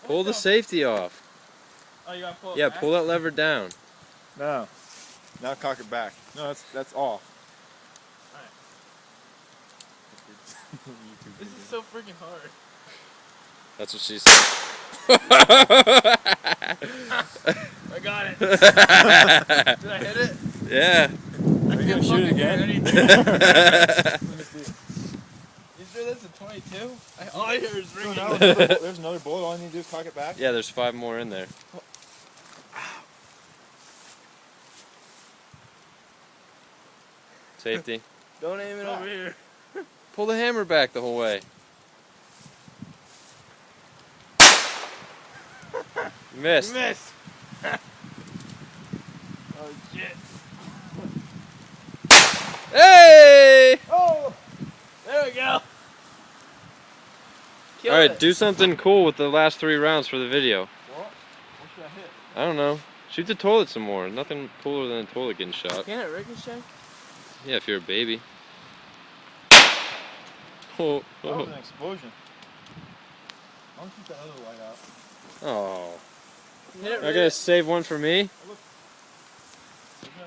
Pull the safety off. Oh, you gotta pull it Yeah, back? pull that lever down. No. Now cock it back. No, that's off. Alright. This is so freaking hard. That's what she said. I got it. Did I hit it? Yeah. I can't shoot it fucking again? hear anything. Let me see. You sure that's a 22? All I hear is So ringing. now there's another bullet. All I need to do is cock it back. Yeah, there's 5 more in there. Safety. Don't aim it over here. Pull the hammer back the whole way. You missed. You missed. Oh shit. Hey! Oh! There we go. Kill Alright, it. do something cool with the last 3 rounds for the video. What should I hit? I don't know. Shoot the toilet some more. Nothing cooler than a toilet getting shot. Can't it ricochet? Yeah, if you're a baby. Oh, That was an explosion. I want to keep that other light out. oh. Hit it Are you gonna save one for me? There's no